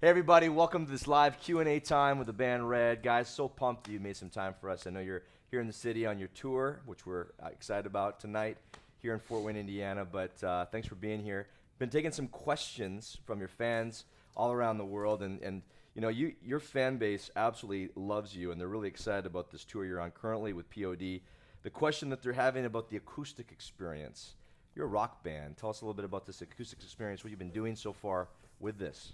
Hey everybody, welcome to this live Q&A time with the band Red. Guys, so pumped that you made some time for us. I know you're here in the city on your tour, which we're excited about tonight here in Fort Wayne, Indiana, but thanks for being here. Been taking some questions from your fans all around the world, and you know, your fan base absolutely loves you, and they're really excited about this tour you're on currently with POD. The question that they're having about the acoustic experience. You're a rock band. Tell us a little bit about this acoustic experience, what you've been doing so far with this.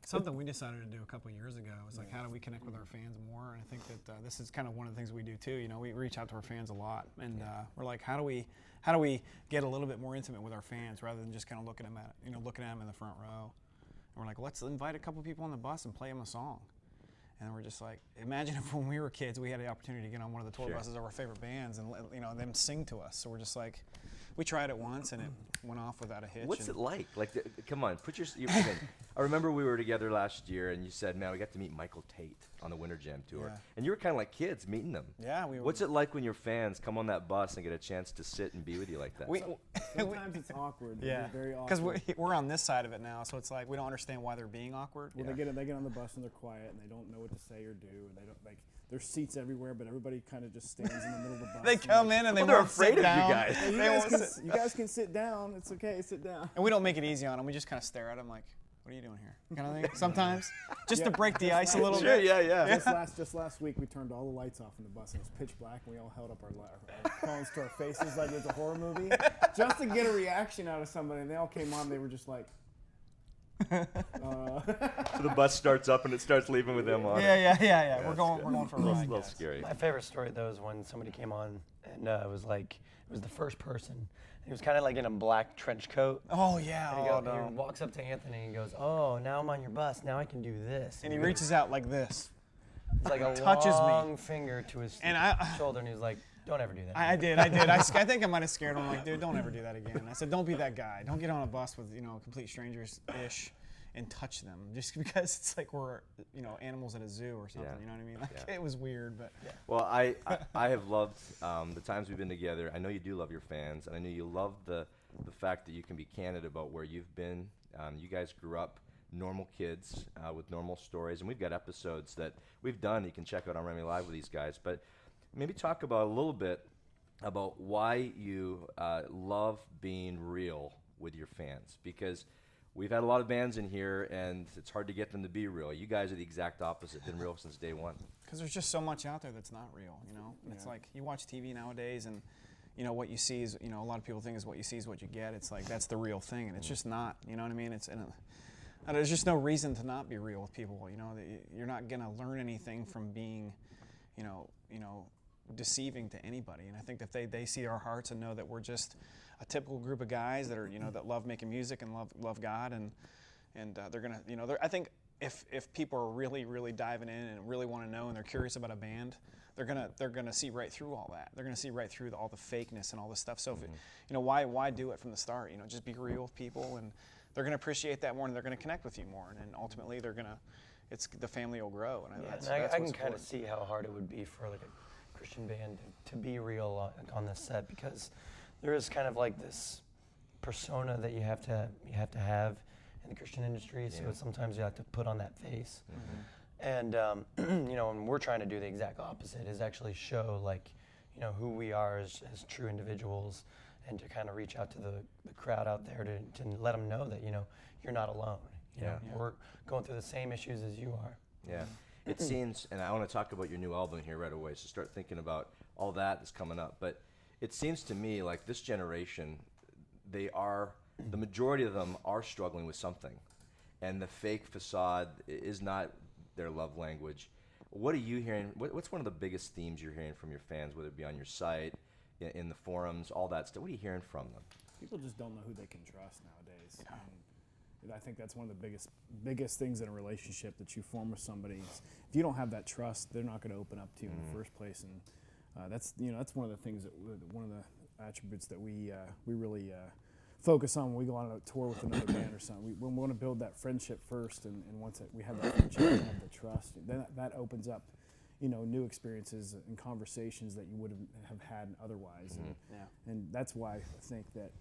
Something we decided to do a couple of years ago was like, how do we connect with our fans more? And I think that this is kind of one of the things we do too. You know, we reach out to our fans a lot, and we're like, how do we get a little bit more intimate with our fans rather than just kind of looking at them in the front row? And we're like, let's invite a couple people on the bus and play them a song. And we're just like, imagine if when we were kids we had the opportunity to get on one of the tour buses of our favorite bands and them sing to us. So we're just like, we tried it once and it went off without a hitch. What's it like? Like, come on, put your. I remember we were together last year, and you said, "Man, we got to meet Michael Tate on the Winter Jam tour," and you were kind of like kids meeting them. Yeah, we were. What's it like when your fans come on that bus and get a chance to sit and be with you like that? Sometimes it's awkward. Yeah, it's very awkward. Because we're on this side of it now, so it's like we don't understand why they're being awkward. Well, they get on the bus and they're quiet and they don't know what to say or do, and they don't like. There's seats everywhere, but everybody kind of just stands in the middle of the bus. They come in and they they're won't afraid sit of down. you guys. Yeah, you guys can sit down. It's okay. Sit down. And we don't make it easy on them. We just kind of stare at them like, what are you doing here? Kind of thing. Sometimes, just to break the ice a little Sure, bit. yeah. Just last week, we turned all the lights off in the bus, and it was pitch black, and we all held up our phones to our faces like it was a horror movie, just to get a reaction out of somebody. And they all came on. They were just like. So the bus starts up and it starts leaving with them on. Yeah. We're going for a That's ride. a little guys. scary. My favorite story though is when somebody came on and it was the first person. He was kind of like in a black trench coat. Oh yeah. And he walks up to Anthony and goes, "Oh, now I'm on your bus. Now I can do this." And he reaches out like this. It's like a touches me. long finger to his shoulder, and he was like, "Don't ever do that." I did. I think I might have scared him. I'm like, dude, don't ever do that again. I said, don't be that guy. Don't get on a bus with complete strangers-ish and touch them just because it's like we're animals at a zoo or something. Yeah. You know what I mean? Like, it was weird, but. Yeah. Well, I have loved the times we've been together. I know you do love your fans, and I know you love the fact that you can be candid about where you've been. You guys grew up normal kids with normal stories, and we've got episodes that we've done you can check out on Remy Live with these guys. But maybe talk about a little bit about why you love being real with your fans, because we've had a lot of bands in here, and it's hard to get them to be real. You guys are the exact opposite. Been real since day one. Because there's just so much out there that's not real, And it's like you watch TV nowadays, and what you see is, a lot of people think is what you see is what you get. It's like that's the real thing, and it's just not. You know what I mean? There's just no reason to not be real with people. You're not gonna learn anything from being, deceiving to anybody. And I think that they see our hearts and know that we're just a typical group of guys that are that love making music and love God, and they're gonna I think if people are really diving in and really want to know and they're curious about a band, they're gonna see right through all that. They're gonna see right through all the fakeness and all this stuff. So why do it from the start? Just be real with people, and they're gonna appreciate that more, and they're gonna connect with you more, and ultimately the family will grow. And I can kind of see how hard it would be for like a Christian band to be real on this set, because there is kind of like this persona that you have to have in the Christian industry. So sometimes you have to put on that face, and and we're trying to do the exact opposite, is actually show who we are as true individuals, and to kind of reach out to the crowd out there to let them know that you're not alone. We're going through the same issues as you are. Yeah. It seems, and I want to talk about your new album here right away, so start thinking about all that that's coming up. But it seems to me like this generation, the majority of them are struggling with something. And the fake facade is not their love language. What are you hearing? What's one of the biggest themes you're hearing from your fans, whether it be on your site, in the forums, all that stuff? What are you hearing from them? People just don't know who they can trust nowadays. And I think that's one of the biggest things in a relationship that you form with somebody. If you don't have that trust, they're not going to open up to you in the first place. And that's one of the things one of the attributes that we really focus on when we go on a tour with another band or something. We want to build that friendship first, and once we have that friendship and have the trust, then that opens up new experiences and conversations that you would have had otherwise. And that's why I think that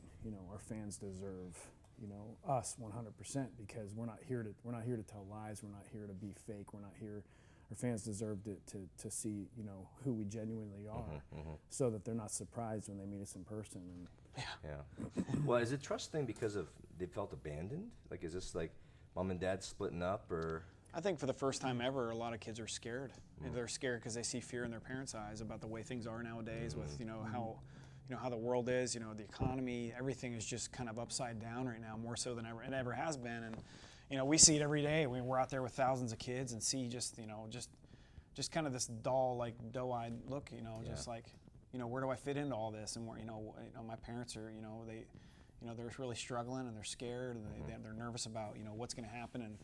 our fans deserve you know, us 100%, because we're not here to tell lies. We're not here to be fake. We're not here. Our fans deserve to see, you know, who we genuinely are, so that they're not surprised when they meet us in person. And Yeah. Well, is it trust thing because of they felt abandoned? Like, is this like mom and dad splitting up, or? I think for the first time ever, a lot of kids are scared. They're scared because they see fear in their parents' eyes about the way things are nowadays, with how the world is, the economy, everything is just kind of upside down right now, more so than ever it ever has been. And we see it every day. We're out there with thousands of kids and see just kind of this doe-eyed look, just like, where do I fit into all this? And where, my parents are, they're really struggling and they're scared and they're nervous about, what's going to happen and,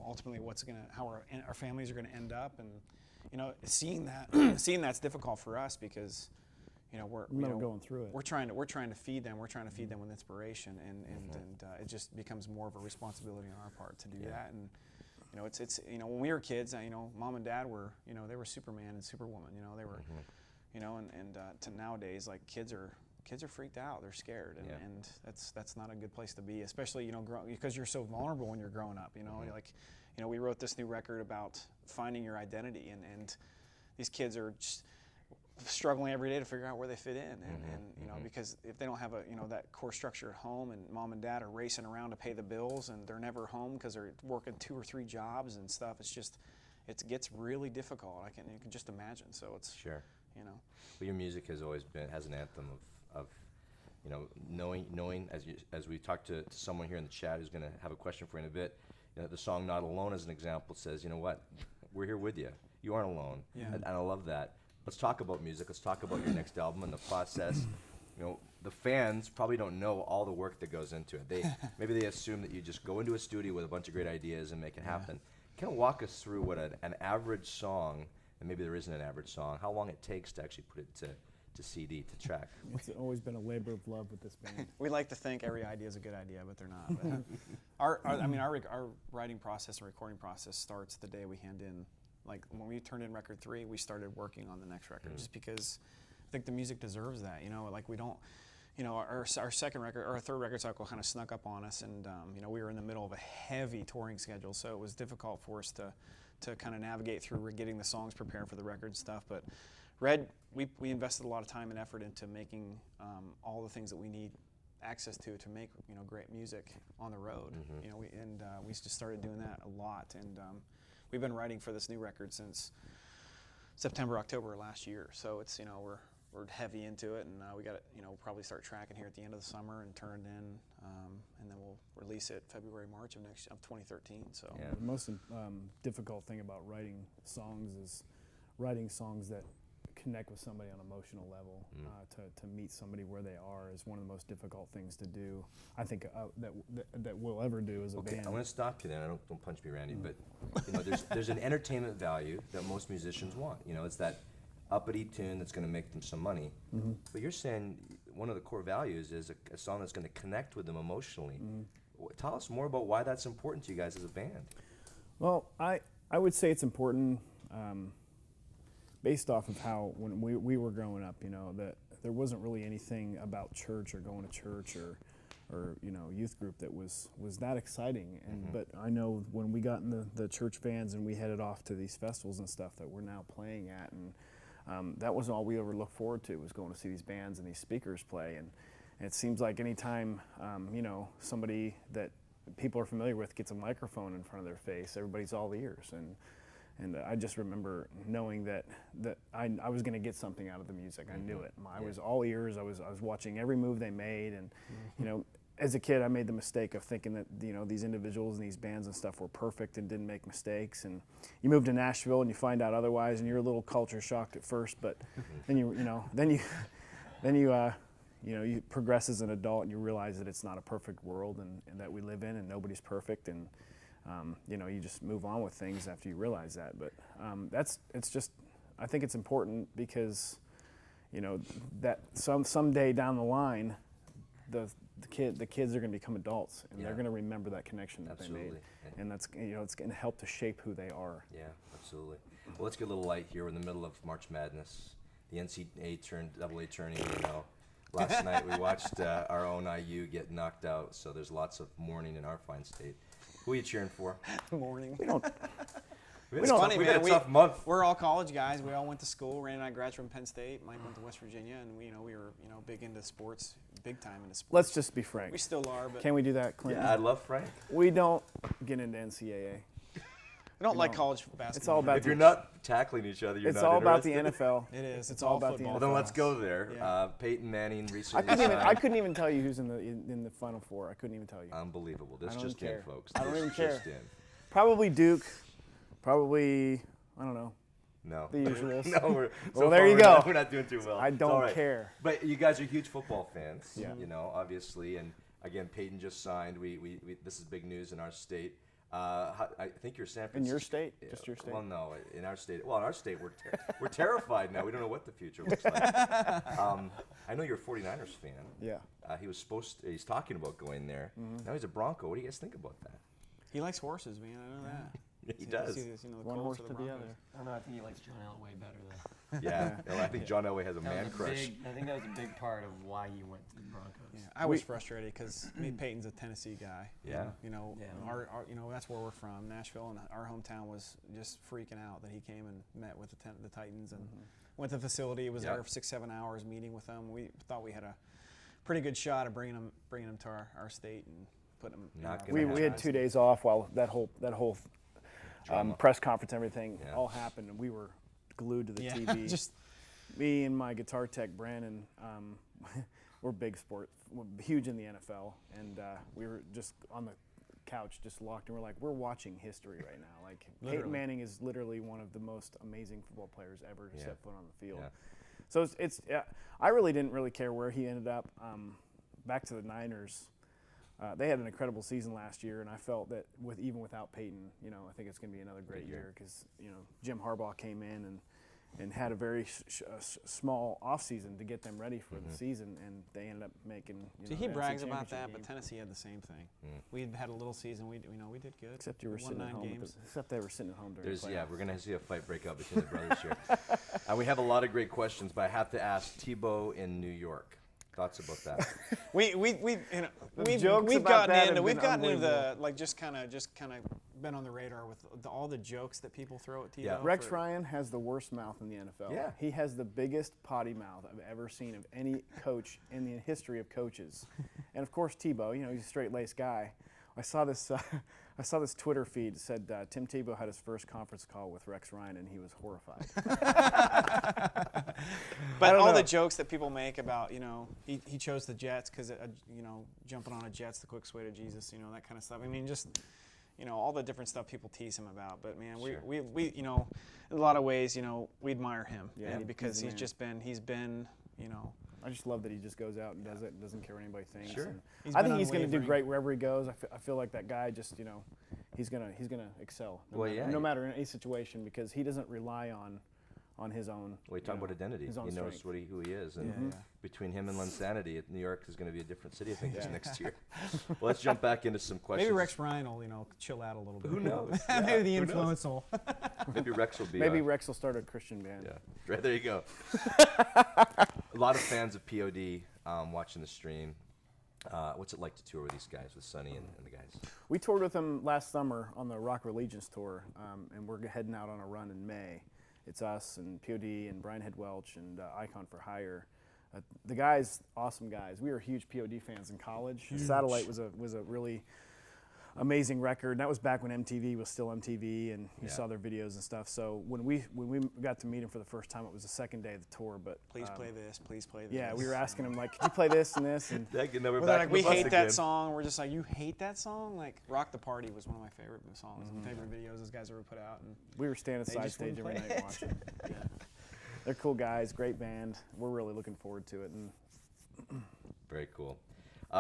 ultimately how our families are going to end up. And, seeing that's difficult for us because, we're going through it. We're trying to feed them. We're trying to feed them with inspiration, and it just becomes more of a responsibility on our part to do that. And it's when we were kids, mom and dad were they were Superman and Superwoman. They were to nowadays, like kids are freaked out. They're scared, and that's not a good place to be, especially because you're so vulnerable when you're growing up. We wrote this new record about finding your identity, and these kids are just struggling every day to figure out where they fit in, and because if they don't have that core structure at home, and mom and dad are racing around to pay the bills, and they're never home because they're working 2 or 3 jobs and stuff, it gets really difficult. You can just imagine. So it's Sure. Well, your music has always has an anthem of knowing as we talked to someone here in the chat who's going to have a question for you in a bit. The song "Not Alone" as an example says, you know what, we're here with you. You aren't alone. Yeah. And I love that. Let's talk about music. Let's talk about your next album and the process. The fans probably don't know all the work that goes into it. Maybe they assume that you just go into a studio with a bunch of great ideas and make it happen. Kind of walk us through what an average song, and maybe there isn't an average song, how long it takes to actually put it to CD, to track. It's always been a labor of love with this band. We like to think every idea is a good idea, but they're not. Our writing process and recording process starts the day we hand in. Like when we turned in record 3, we started working on the next record, just because I think the music deserves that. Like we don't, our second record, or our third record cycle kind of snuck up on us, and we were in the middle of a heavy touring schedule, so it was difficult for us to kind of navigate through getting the songs prepared for the record and stuff. But Red, we invested a lot of time and effort into making all the things that we need access to make great music on the road. We just started doing that a lot, and we've been writing for this new record since September, October last year. So it's we're heavy into it, and we got it. We'll probably start tracking here at the end of the summer and turn it in, and then we'll release it February, March of 2013. So The most difficult thing about writing songs is writing songs that connect with somebody on an emotional level. To meet somebody where they are is one of the most difficult things to do, I think, that we'll ever do as a Okay, band. I'm going to stop you there. Don't punch me, Randy. But there's an entertainment value that most musicians want. It's that uppity tune that's going to make them some money. But you're saying one of the core values is a song that's going to connect with them emotionally. Tell us more about why that's important to you guys as a band. Well, I would say it's important based off of how when we were growing up, that there wasn't really anything about church or going to church or youth group that was that exciting. And but I know when we got in the church vans and we headed off to these festivals and stuff that we're now playing at, and that was all we ever looked forward to, was going to see these bands and these speakers play. And it seems like anytime somebody that people are familiar with gets a microphone in front of their face, everybody's all ears. And I just remember knowing that I was going to get something out of the music. I knew it. I was all ears. I was watching every move they made, and as a kid, I made the mistake of thinking that these individuals and these bands and stuff were perfect and didn't make mistakes. And you move to Nashville and you find out otherwise, and you're a little culture shocked at first, but then you progress as an adult and you realize that it's not a perfect world and that we live in, and nobody's perfect, and you just move on with things after you realize that. But I think it's important because that someday down the line, the kids are going to become adults, and they're going to remember that connection that they made, and that's it's going to help to shape who they are. Yeah, absolutely. Well, let's get a little light here. We're in the middle of March Madness. The NCAA AA tourney, Last night we watched our own IU get knocked out, so there's lots of mourning in our fine state. Who are you cheering for? Morning. We had It's funny, we man. had a tough month. We're all college guys. We all went to school. Randy and I graduated from Penn State. Mike went to West Virginia, and we were big into sports, big time into sports. Let's just be frank. We still are, but Can we do that, Clinton? Yeah, I love Frank. We don't get into NCAA. we don't like college basketball. It's all about If you're not tackling each other, you're It's not all about the interested. NFL. It is. It's all all about the football. Well, then for let's us. go there. Yeah. Peyton Manning I recently couldn't even. I signed. couldn't even tell you who's in the Final Four. I couldn't even tell you. Unbelievable. This I don't just even in, care. folks. I don't This even just care. in. Probably Duke. Probably I don't know. No. The usuals. No, Well, so there far you we're go. Not, we're not doing too well. I It's don't all right. care. But you guys are huge football fans. Yeah. You know, obviously, and again, Peyton just signed. We this is big news in our state. I think you're San Francisco. In your state? Just your state? Well, no, in our state. Well, in our state, we're terrified now. We don't know what the future looks like. I know you're a 49ers fan. Yeah. He's talking about going there. Mm-hmm. Now he's a Bronco. What do you guys think about that? He likes horses, man. I know that. He You does. see this, the One Colts horse or to the the Broncos. other. I don't know. I think he likes John Elway better though. Yeah. No, I think John Elway has a That man was a crush. I think that was a big part of why he went to the Broncos. Yeah, I was frustrated because Peyton's a Tennessee guy. Yeah. You know, Yeah. our that's where we're from, Nashville, and our hometown was just freaking out that he came and met with the Titans and went to the facility. Was Yeah. there for 6-7 hours meeting with them. We thought we had a pretty good shot of bringing him to our state and putting him. Not We gonna had 2 days off while that whole Drama. press conference, everything Yeah. all happened, and we were glued to the Yeah, TV. just Me and my guitar tech Brandon, we're big sport, we're huge in the NFL, and we were just on the couch, just locked, and we're watching history right now. Like Peyton Literally. Manning is literally one of the most amazing football players ever to Yeah. step foot on the field. Yeah. So it's I really didn't really care where he ended up. Back to the Niners. They had an incredible season last year, and I felt that even without Peyton, I think it's going to be another great Good year. year because Jim Harbaugh came in and had a very small offseason to get them ready for the season, and they ended up making. See, the he NFC brags about championship that, but game. Tennessee had the same thing. We had a little season. We did good. Except you were Won sitting at 9 home. games. Except they were sitting at home during There's the yeah, playoffs. we're gonna see a fight break out between the brothers here. We have a lot of great questions, but I have to ask Tebow in New York. Thoughts about that? We've jokes we've about that gotten have into been the unbelievable. like just kind of been on the radar with all the jokes that people throw at Tebow. Yeah. Rex Ryan has the worst mouth in the NFL. Yeah. He has the biggest potty mouth I've ever seen of any coach in the history of coaches. And of course, Tebow, he's a straight-laced guy. I saw this Twitter feed that said Tim Tebow had his first conference call with Rex Ryan, and he was horrified. But don't all know. the jokes that people make about he chose the Jets because jumping on a Jet's the quickest way to Jesus, that kind of stuff. I mean, just all the different stuff people tease him about. But man, Sure. we in a lot of ways we admire him Yeah, because he's the man. he's been I just love that he just goes out and does it and doesn't care what anybody thinks. Sure. And He's I been think he's going to do unwavering. great wherever he goes. I feel like that guy just, he's gonna excel Well, yeah. no matter in any situation because he doesn't rely on his own. Well, you talk about identity. his own He knows strength. who he is, and Yeah, yeah. between him and Linsanity, New York is going to be a different city. I think this next year. Well, let's jump back into some questions. Maybe Rex Ryan will chill out a little bit. Who knows? Maybe the Who knows? influence will. Maybe Rex will be. Maybe Rex will start a Christian band. Yeah, right there you go. A lot of fans of POD watching the stream. What's it like to tour with these guys, with Sonny and the guys? We toured with them last summer on the Rock Allegiance tour, and we're heading out on a run in May. It's us and POD and Brian Head Welch and Icon for Hire. The guys, awesome guys. We were huge POD fans in college. Satellite was a really amazing record. And that was back when MTV was still MTV, and you Yeah. saw their videos and stuff. So when we got to meet them for the first time, it was the second day of the tour. But Please play this. Please play this. yeah, we were asking them like, "Could you play this and this?" And Dang, now we're Well, back they're like, on we the bus hate again. that song. We're just like, you hate that song? Like, Rock the Party was one of my favorite songs and favorite videos those guys ever put out. And we were standing They side just stage wouldn't every play night watching. Yeah. They're cool guys, great band. We're really looking forward to it. And Very cool.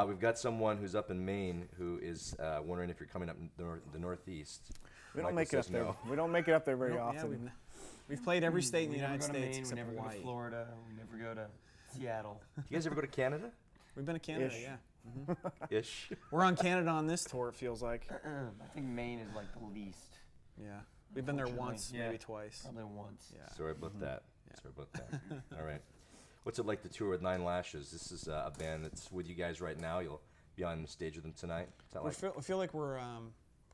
We've got someone who's up in Maine who is wondering if you're coming up the Northeast. we don't Michael make it up says there. no. We don't make it up there very yeah, often. we've played every state in the We never United go to States Maine, except we never for go Hawaii. to Florida. We never go to Seattle. You guys ever go to Canada? We've been to Canada, Ish. yeah. Ish. We're on Canada on this tour, it feels like. I think Maine is like the least. Yeah. We've been there Unfortunately, once, yeah. maybe twice. Probably once. Yeah. Sorry about that. Sorry about that. All right. What's it like to tour with Nine Lashes? This is a band that's with you guys right now. You'll be on the stage with them tonight. Is that We like feel like we're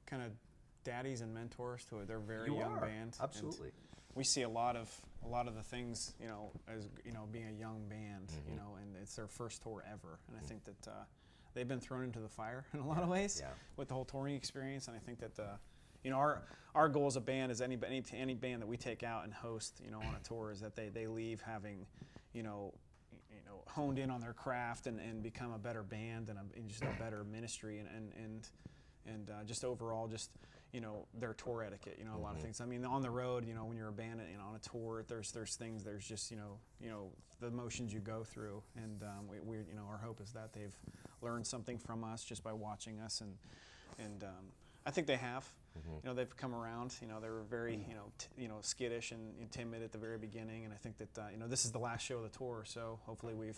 kind of daddies and mentors to it. They're a very you young are. band. and Absolutely. we see a lot of the things, you know, as you know, being a young band, you know, and it's their first tour ever, and I think that they've been thrown into the fire in a lot of ways Yeah. with the whole touring experience, and I think that you know, our goal as a band is any band that we take out and host, you know, on a tour is that they leave having, you know, honed in on their craft and become a better band and just a better ministry and just overall just, you know, their tour etiquette, you know, a lot of things. I mean, on the road, you know, when you're a band, you know, on a tour, there's things, there's just, you know, the motions you go through, and we you know, our hope is that they've learned something from us just by watching us, and I think they have. You know, they've come around. You know, they were very, you know, skittish and timid at the very beginning, and I think that you know, this is the last show of the tour, so hopefully we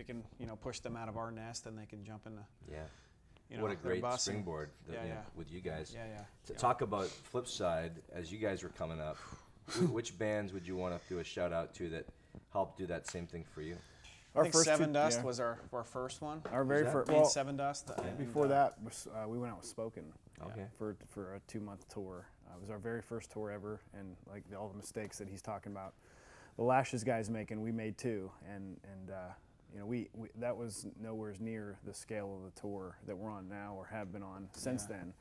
can, you know, push them out of our nest and they can jump into, Yeah. you know, What a their great bus and- springboard that, Yeah, you know, yeah. with you guys. Yeah, yeah. To yeah. talk about flip side, as you guys were coming up, which bands would you want to do a shout out to that helped do that same thing for you? I think Seven two- Dust yeah. was our first one. Our very that? first. Band Well, Seven Dust. and, before that, was, we went out with Spoken. Okay. For a 2-month tour. It was our very first tour ever, and like all the mistakes that he's talking about, the Lashes guys making, we made too, and you know, we that was nowhere near the scale of the tour that we're on now or have been on since then.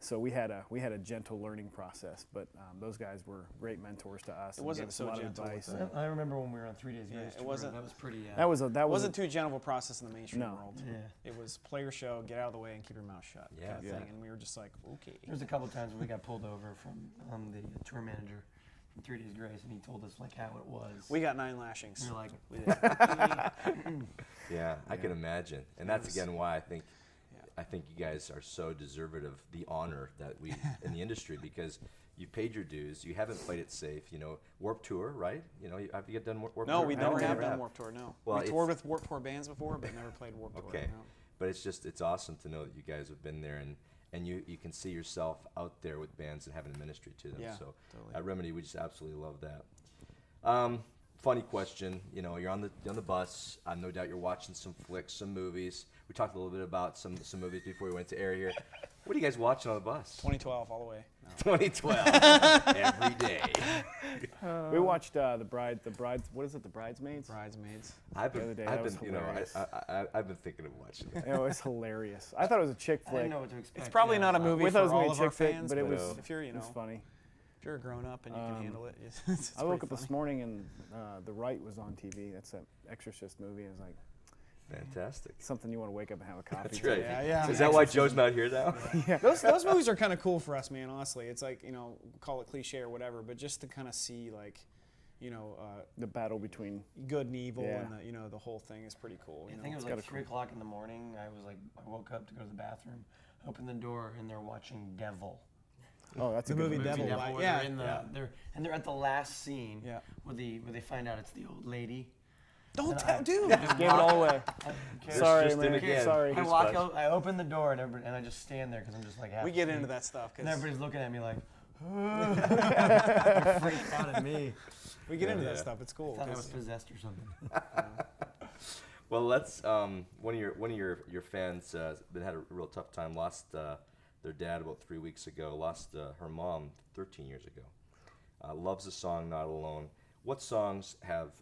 So we had a gentle learning process, but those guys were great mentors to us. It and wasn't gave us so a lot gentle of with advice. it. I remember when we were on 3 Days Yeah, Grace it tour, wasn't- that was pretty. That was It wasn't too gentle of a process in the mainstream No. world. Yeah. It was play your show, get out of the way, and keep your mouth shut. Yeah. Kind of Yeah. thing. And we were just like, okay. There's a couple times when we got pulled over from the tour manager from 3 Days Grace, and he told us like how it was. We got 9 lashings. We were like, We did. Yeah, I can imagine, and that's was- again why I think Yeah. I think you guys are so deserving of the honor that we in the industry, because you paid your dues. You haven't played it safe. You know, Warped Tour, right? You know, have you done Warped No, Tour? we No, never we have never done have. Warped Tour. No, Well, we it's- toured with Warped Tour bands before, but never played Warped Tour. Okay. No. But it's awesome to know that you guys have been there, and you can see yourself out there with bands and having a ministry to them. Yeah, So totally. at Remedy, we just absolutely love that. Funny question. You know, you're on the bus. No doubt you're watching some flicks, some movies. We talked a little bit about some movies before we went to air here. What are you guys watching on the bus? 2012 all the way. No. 2012 every day. We watched the brides. What is it? The Bridesmaids. Bridesmaids. I've The been, other day, I've that was been, you know, hilarious. I've been thinking of watching it. You know, it's hilarious. I thought it was a chick I flick. didn't know what to expect. It's probably yeah. not a movie We thought it for was gonna all be of our chick flick, fans, but it but was- if you're, you It know, was funny. if you're a grown up and you can handle it, it's I woke pretty up this funny. morning and The Right was on TV. That's that Exorcist movie. It was like Fantastic. something you want to wake up and have a coffee. That's to. right. Yeah, yeah. Is that why Joe's not here now? Those movies are kind of cool for us, man. Honestly, it's like, you know, call it cliche or whatever, but just to kind of see like, you know, The battle between. good and evil, Yeah. and you know, the whole thing is pretty cool. I You know? think it was got like a 3 o'clock in the morning. I woke up to go to the bathroom, opened the door, and they're watching Devil. Oh, that's The a good movie movie. Devil, right? where Yeah. They're in the, they're at the last scene. Yeah. Where they find out it's the old lady. Don't And tell, I- dude. Gave it all away. Sorry, just in man. again. Sorry. I walk out, I open the door, and I just stand there because I'm just like half We get asleep. into that stuff And because everybody's looking at me like, they're freaked out at me. we get into Yeah. that stuff. It's cool. Thought I was 'cause- possessed or something. Well, let's. One of your fans had a real tough time. Lost their dad about 3 weeks ago. Lost her mom 13 years ago. Loves the song "Not Alone." What songs have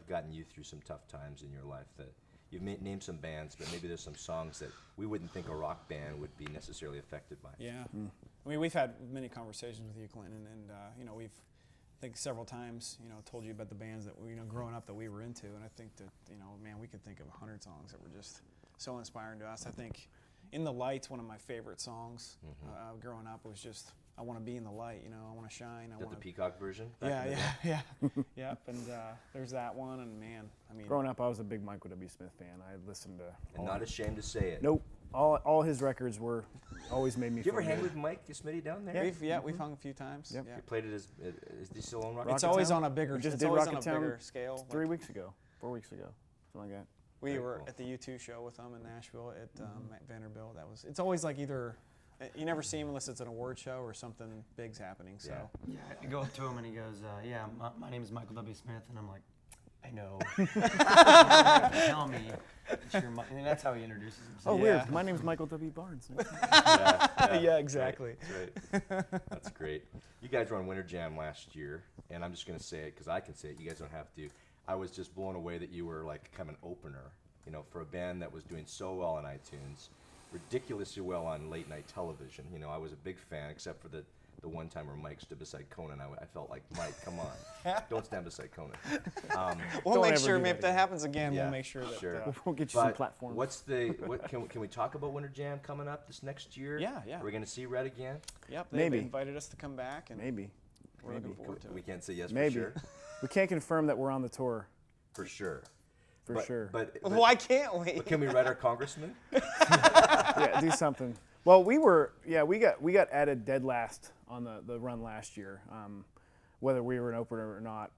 gotten you through some tough times in your life? That you've named some bands, but maybe there's some songs that we wouldn't think a rock band would be necessarily affected by. Yeah. I mean, we've had many conversations with you, Clinton, and you know, we've, I think several times, you know, told you about the bands that we, you know, growing up that we were into, and I think that, you know, man, we could think of 100 songs that were just so inspiring to us. I think "In the Light's" one of my favorite songs. Growing up was just, I want to be in the light, you know, I want to shine. I Is that want the to. Peacock version? back Yeah, in the day? yeah. Yep. And there's that one, and man, I mean, Growing up, I was a big Michael W. Smith fan. I listened to. And all- not ashamed to say it. Nope. All his records were always made me. Did you ever feel hang good. with Mike Smitty down there? we've hung a few times. Yep. Yeah. You played it as is he still on Rocket It's Town? always Town? on a bigger. We just It's did always on a Rocket Town bigger scale. 3 like- weeks ago, 4 weeks ago, something like that. We Very were cool. at the U2 show with them in Nashville at Vanderbilt. It's always like either, you never see him unless it's an award show or something big's happening. So Yeah. Yeah, I go up to him and he goes, "Yeah, my name is Michael W. Smith," and I'm like, I know. You don't have to tell me. It's your and that's how he introduces himself. Oh, Yeah. weird. My name's Michael W. Barnes. Yeah, exactly. That's right. That's great. You guys were on Winter Jam last year, and I'm just going to say it because I can say it. You guys don't have to. I was just blown away that you were like kind of an opener, you know, for a band that was doing so well on iTunes, ridiculously well on late night television. You know, I was a big fan, except for the one time where Mike stood beside Conan. I felt like, Mike, come on, don't stand beside Conan. We'll Don't make ever sure do if that that again. happens again, Yeah, we'll make sure that. sure. We'll get you some But platforms. what's can we talk about Winter Jam coming up this next year? Yeah, yeah. We're going to see Red again. Yep, they Maybe. invited us to come back, and Maybe. we're looking forward to We it. can't say yes Maybe. for sure. We can't confirm that we're on the tour, For sure. for But- sure. But, Why can't we? but can we write our congressman? Yeah, do something. Well, we got added dead last on the run last year. Whether we were an opener or not,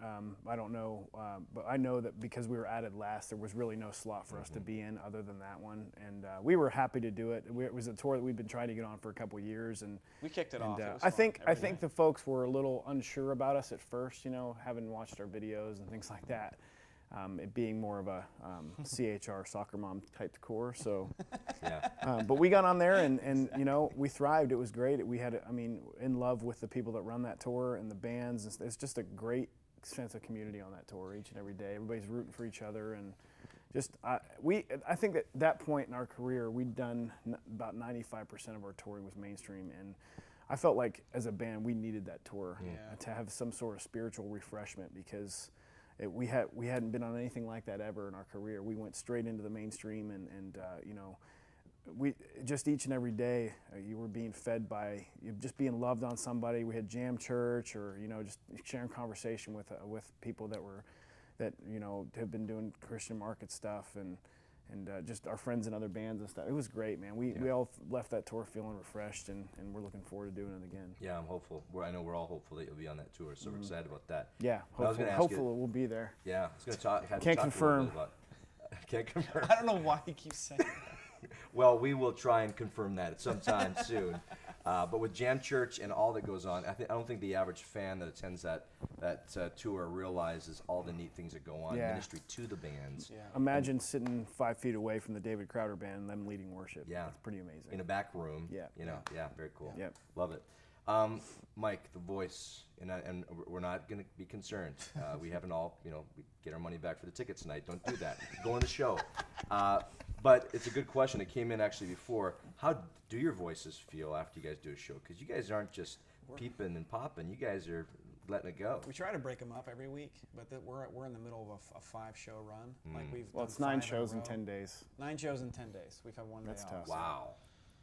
I don't know. But I know that because we were added last, there was really no slot for us to be in other than that one. And we were happy to do it. It was a tour that we'd been trying to get on for a couple of years. And We kicked it off. It was I fun think every night. the folks were a little unsure about us at first, you know, having watched our videos and things like that. It being more of a CHR soccer mom type decor, so. Yeah. But we got on there and you know, we thrived. It was great. We had, I mean, in love with the people that run that tour and the bands. It's just a great sense of community on that tour each and every day. Everybody's rooting for each other, and just I think at that point in our career, we'd done about 95% of our touring was mainstream, and I felt like as a band we needed that tour to have some sort of spiritual refreshment because. We hadn't been on anything like that ever in our career. We went straight into the mainstream, and you know, we just each and every day you were being fed by you just being loved on somebody. We had Jam Church, or you know, just sharing conversation with people that you know have been doing Christian market stuff and just our friends in other bands and stuff. It was great, man. We all left that tour feeling refreshed, and we're looking forward to doing it again. Yeah, I'm hopeful. I know we're all hopeful that you'll be on that tour, so we're excited about that. Yeah, But I was hopefully, gonna ask you- we'll be there. Yeah, I was going to talk. Have you Can't talk confirm. A little bit about, can't confirm. I don't know why you keep saying that. Well, we will try and confirm that sometime soon. But with Jam Church and all that goes on, I don't think the average fan that attends that tour realizes all the neat things that go on. Yeah. Ministry to the bands. Yeah. Imagine sitting 5 feet away from the David Crowder band and them leading worship. Yeah. It's pretty amazing. In a back room. Yeah. You know. Yeah. Very cool. Yep. Love it. Mike, the voice, and we're not going to be concerned. We haven't all, you know, we get our money back for the tickets tonight. Don't do that. Go on the show. But it's a good question. It came in actually before. How do your voices feel after you guys do a show? Because you guys aren't just peeping and popping. You guys are letting it go. We try to break them up every week, but we're in the middle of a 5-show run. Like we've Well, done it's 9 5 shows in a row. 10 days. 9 shows in 10 days. We've had one That's day tough. off. Wow.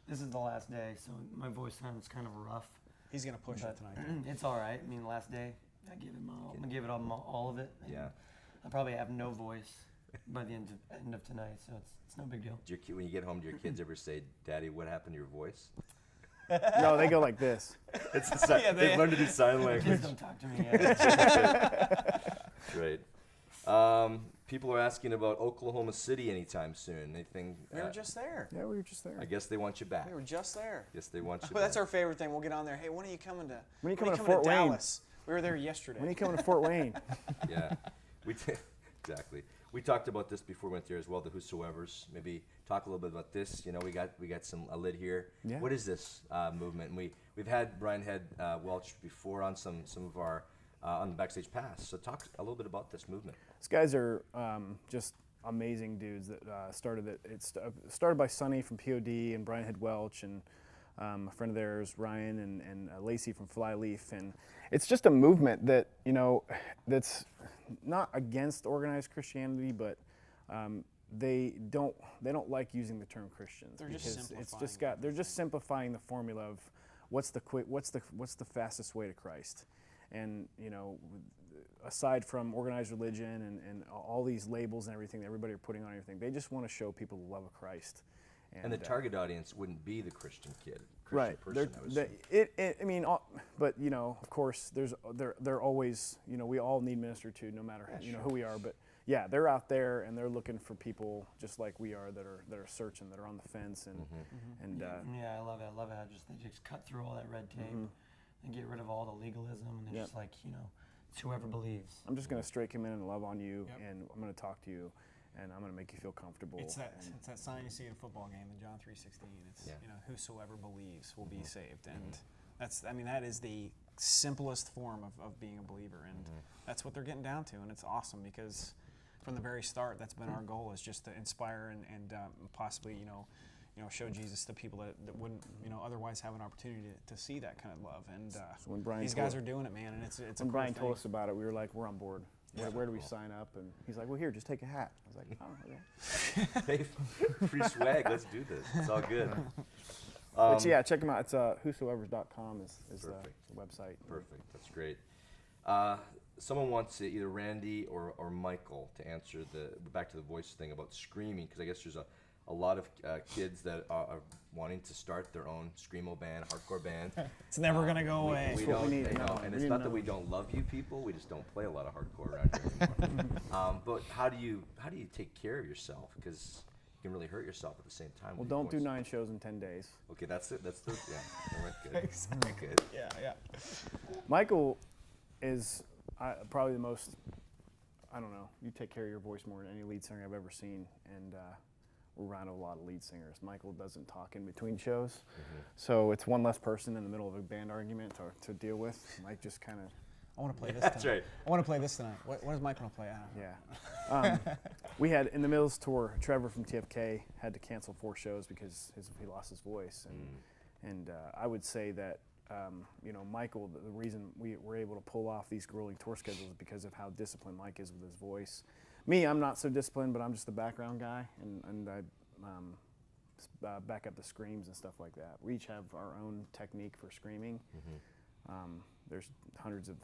This is the last day, so my voice sounds kind of rough. He's gonna push But it tonight. it's all right. I mean, last day, I gave him all. I'm gonna give it all of it. and Yeah. I probably have no voice by the end of tonight, so it's no big deal. When you get home, do your kids ever say, "Daddy, what happened to your voice"? No, they go like this. It's they've learned to do sign Kids language. don't talk to me yet. Great. People are asking about Oklahoma City anytime soon. Anything? We were just there. Yeah, we were just there. I guess they want you back. We were just there. Guess they want you. But that's back. our favorite thing. We'll get on there. Hey, when are you coming to? When are you when coming to Fort Wayne? Dallas? We were there yesterday. When are you coming to Fort Wayne? Yeah, exactly. We talked about this before we went there as well. The Whosoevers. Maybe talk a little bit about this. You know, we got a lid here. Yeah. What is this movement? And we've had Brian Head Welch before on some of our on the Backstage Pass. So talk a little bit about this movement. These guys are just amazing dudes that started it. It started by Sonny from POD and Brian Head Welch and a friend of theirs, Ryan and Lacey from Flyleaf, and it's just a movement that that's not against organized Christianity, but they don't like using the term Christians. They're just because it's just simplifying they're just simplifying the formula of what's the fastest way to Christ, and aside from organized religion and all these labels and everything that everybody are putting on everything, they just want to show people the love of Christ. And the target audience wouldn't be the Christian kid, Christian Right. person. I would assume. But of course, they're always, we all need ministered to, no matter who we are. But yeah, they're out there and they're looking for people just like we are that are searching, that are on the fence, and Yeah, I love it. I love how they just cut through all that red tape and get rid of all the legalism, and they're Yep. just like, It's whoever believes. I'm just going to straight come in and love on you, Yep. and I'm going to talk to you, and I'm going to make you feel comfortable. It's that and- sign you see in a football game in John 3:16. It's Yeah. whosoever believes will be saved, and that is the simplest form of being a believer, and that's what they're getting down to, and it's awesome because from the very start that's been our goal, is just to inspire and possibly show Jesus to people that wouldn't otherwise have an opportunity to see that kind of love, and So when Brian these told- guys are doing it, man, and it's a When cool Brian told thing. us about it, we were like, we're on board. Yeah. Where do we sign up? And he's like, well, here, just take a hat. I was like, oh, okay. Hey, free swag. Let's do this. It's all good. But yeah, check them out. It's whosoevers.com is the Perfect. website. Perfect. That's great. Someone wants either Randy or Michael to answer back to the voice thing about screaming, because I guess there's a lot of kids that are wanting to start their own screamo band, hardcore band. It's never gonna go away. We That's what don't, we need to you know, know. and We it's need not to that know. we don't love you people. We just don't play a lot of hardcore around here anymore. But how do you take care of yourself? Because you can really hurt yourself at the same time. Well, with your don't do voice. 9 shows in 10 days. Okay, that's it. That's the yeah. All right, good. Good. Yeah. Michael is probably the most, I don't know, you take care of your voice more than any lead singer I've ever seen. And we're around a lot of lead singers. Michael doesn't talk in between shows. So it's one less person in the middle of a band argument to deal with. Mike just kind of, I want to play this That's tonight. right. I want to play this tonight. What is Mike going to play? yeah. We had, in the Mills tour, Trevor from TFK had to cancel 4 shows because he lost his voice. And I would say that, Michael, the reason we were able to pull off these grueling tour schedules is because of how disciplined Mike is with his voice. Me, I'm not so disciplined, but I'm just the background guy, and I back up the screams and stuff like that. We each have our own technique for screaming. There's hundreds of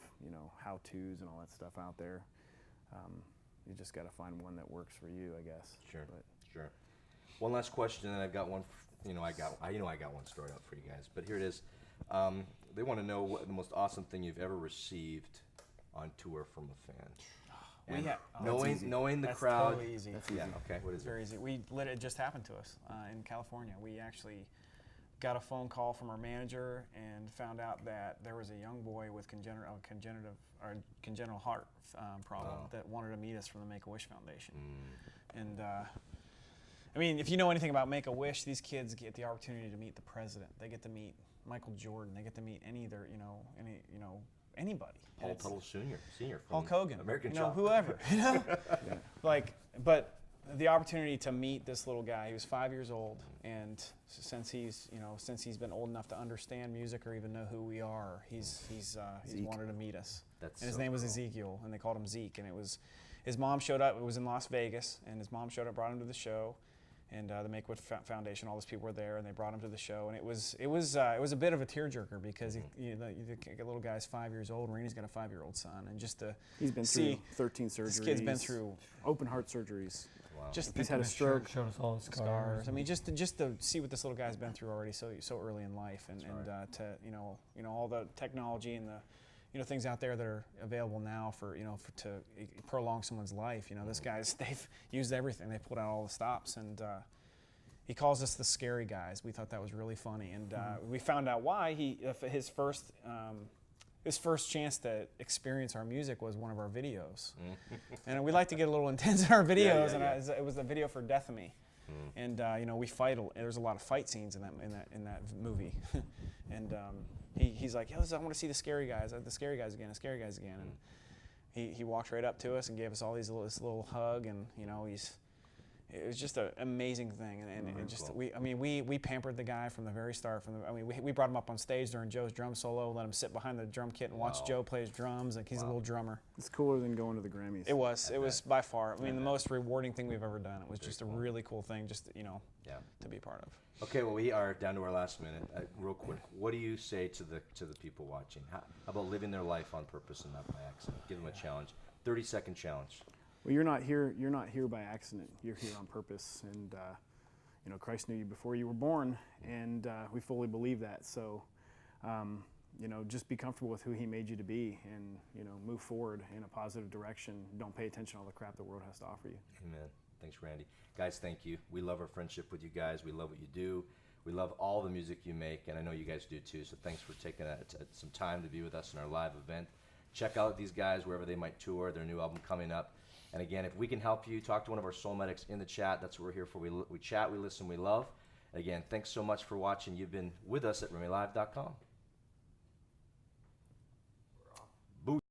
how-tos and all that stuff out there. You just got to find one that works for you, I guess. Sure. But Sure. One last question, and I've got one. I got one stored up for you guys, but here it is. They want to know what the most awesome thing you've ever received on tour from a fan. And knowing the That's crowd. totally easy. Yeah. Okay. What is It's very easy. It just happened to us in California. We actually got a phone call from our manager and found out that there was a young boy with congenital heart problem that wanted to meet us from the Make-A-Wish Foundation. And I mean, if you know anything about Make-A-Wish, these kids get the opportunity to meet the president. They get to meet Michael Jordan. They get to meet anybody. And Paul it's- Tuttle Senior from Hulk Hogan, American Chop, Chop. whoever, but the opportunity to meet this little guy. He was 5 years old, and since he's been old enough to understand music or even know who we are, he's wanted to meet us. That's and his so name was cool. Ezekiel, and they called him Zeke. And his mom showed up. It was in Las Vegas, and his mom showed up, brought him to the show. And the Make-A-Wish Foundation, all those people were there, and they brought him to the show, and it was a bit of a tearjerker because the little guy's 5 years old. and Randy's got a 5-year-old son, and just to he's been see through 13 surgeries. this kid's been through open heart surgeries. Wow. just He's had a stroke. Showed us all the scars. I mean, just to see what this little guy's been through already so early in life, and to all the technology and the things out there that are available now to prolong someone's life. This guy's, they've used everything. They pulled out all the stops, and he calls us the scary guys. We thought that was really funny, and we found out why. His first chance to experience our music was one of our videos, and we like to get a little intense in our videos. yeah. It was a video for Death of Me, and we fight. There's a lot of fight scenes in that movie, and he's like, I want to see the scary guys again, and he walked right up to us and gave us all this little hug, and it was just an amazing thing, and it just cool. we pampered the guy from the very start. We brought him up on stage during Joe's drum solo, let him sit behind the drum kit and watch Wow. Joe play his drums. Like he's a little drummer. It's cooler than going to the Grammys. It was by far. The most rewarding thing we've ever done. It was just a really cool thing, just Yeah. to be part of. Okay, well, we are down to our last minute. Real quick, what do you say to the people watching? How about living their life on purpose and not by accident? Give them a challenge. 30-second challenge. Well, you're not here by accident. You're here on purpose, and Christ knew you before you were born, and we fully believe that. So, just be comfortable with who He made you to be, and move forward in a positive direction. Don't pay attention to all the crap the world has to offer you. Amen. Thanks, Randy. Guys, thank you. We love our friendship with you guys. We love what you do. We love all the music you make, and I know you guys do too. So thanks for taking some time to be with us in our live event check out these guys wherever they might tour, their new album coming up. And again, if we can help you, talk to one of our Soul Medics in the chat. That's what we're here for. We chat, we listen, we love. Again, thanks so much for watching. You've been with us at RemiLive.com.